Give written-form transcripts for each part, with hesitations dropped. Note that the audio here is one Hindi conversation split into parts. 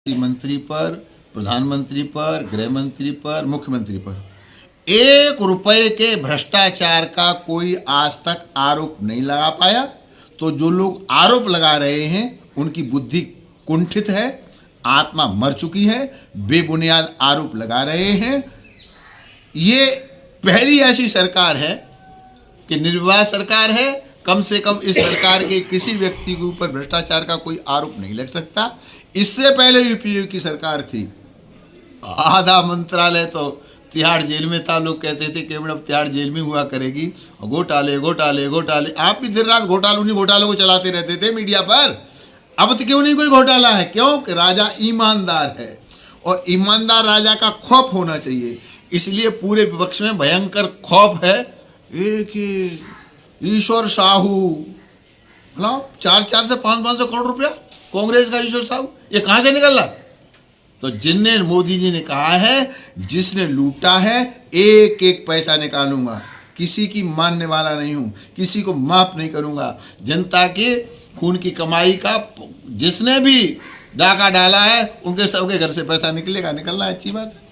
मंत्री पर, प्रधानमंत्री पर, गृह मंत्री पर, मुख्यमंत्री पर 1 रुपए के भ्रष्टाचार का कोई आज तक आरोप नहीं लगा पाया। तो जो लोग आरोप लगा रहे हैं उनकी बुद्धि कुंठित है, आत्मा मर चुकी है, बेबुनियाद आरोप लगा रहे हैं। ये पहली ऐसी सरकार है कि निर्विवाद सरकार है। कम से कम इस सरकार के किसी व्यक्ति के ऊपर भ्रष्टाचार का कोई आरोप नहीं लग सकता। इससे पहले यूपीए की सरकार थी, आधा मंत्रालय तो तिहाड़ जेल में था। लोग कहते थे कि अब तिहाड़ जेल में हुआ करेगी, घोटाले घोटाले घोटाले। आप भी दिन रात उन्हीं घोटालों को चलाते रहते थे मीडिया पर। अब तो क्यों नहीं कोई घोटाला है? क्यों कि राजा ईमानदार है और ईमानदार राजा का खौफ होना चाहिए। इसलिए पूरे विपक्ष में भयंकर खौफ है। एक ईश्वर साहू, मतलब 400 से 500 करोड़ रुपया कांग्रेस का ईश्वर साहू, ये कहाँ से निकल रहा? तो जिनने, मोदी जी ने कहा है, जिसने लूटा है एक एक पैसा निकालूंगा, किसी की मानने वाला नहीं हूं, किसी को माफ नहीं करूंगा। जनता के खून की कमाई का जिसने भी डाका डाला है उनके सबके घर से पैसा निकलेगा, निकलना है, अच्छी बात है।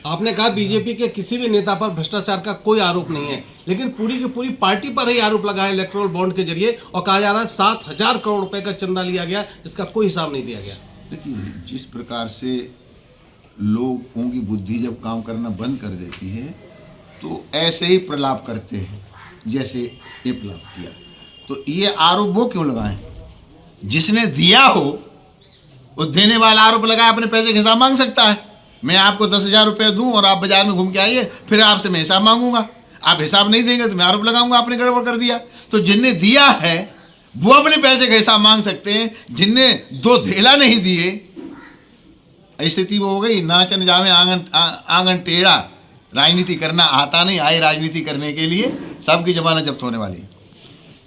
आपने कहा बीजेपी के किसी भी नेता पर भ्रष्टाचार का कोई आरोप नहीं है, लेकिन पूरी की पूरी पार्टी पर ही आरोप लगा है इलेक्टोरल बॉन्ड के जरिए, और कहा जा रहा है 7,000 करोड़ रुपए का चंदा लिया गया जिसका कोई हिसाब नहीं दिया गया। देखिए, जिस प्रकार से लोगों की बुद्धि जब काम करना बंद कर देती है तो ऐसे ही प्रलाप करते हैं, जैसे ये प्रलाप किया। तो ये आरोप वो क्यों लगाएं? जिसने दिया हो वो देने वाला आरोप लगाए, अपने पैसे का हिसाब मांग सकता है। मैं आपको 10,000 रुपये दूं और आप बाजार में घूम के आइए, फिर आपसे मैं हिसाब मांगूंगा। आप हिसाब नहीं देंगे तो मैं आरोप लगाऊंगा आपने गड़बड़ कर दिया। तो जिनने दिया है वो अपने पैसे का हिसाब मांग सकते हैं। जिनने 2 धेला नहीं दिए, स्थिति वो हो गई, नाचन जावे आंगन टेढ़ा। राजनीति करना आता नहीं, आए राजनीति करने के लिए, सबकी जमानत जब्त होने वाली।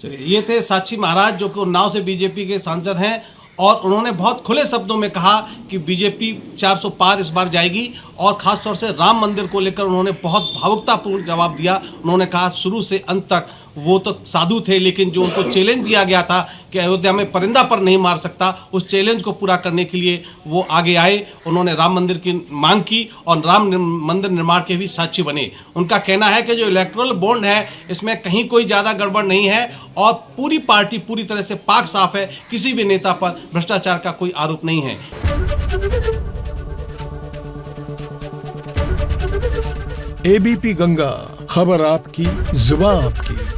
चलिए, ये थे साक्षी महाराज जो कि उन्नाव से बीजेपी के सांसद हैं, और उन्होंने बहुत खुले शब्दों में कहा कि बीजेपी 400 पार इस बार जाएगी, और खासतौर से राम मंदिर को लेकर उन्होंने बहुत भावुकतापूर्ण जवाब दिया। उन्होंने कहा शुरू से अंत तक वो तो साधु थे, लेकिन जो उनको चैलेंज दिया गया था कि अयोध्या में परिंदा पर नहीं मार सकता, उस चैलेंज को पूरा करने के लिए वो आगे आए। उन्होंने राम मंदिर की मांग की और राम मंदिर निर्माण के भी साक्षी बने। उनका कहना है कि जो इलेक्टोरल बॉन्ड है इसमें कहीं कोई ज़्यादा गड़बड़ नहीं है और पूरी पार्टी पूरी तरह से पाक साफ है, किसी भी नेता पर भ्रष्टाचार का कोई आरोप नहीं है। एबीपी गंगा, खबर आपकी, जुबान आपकी।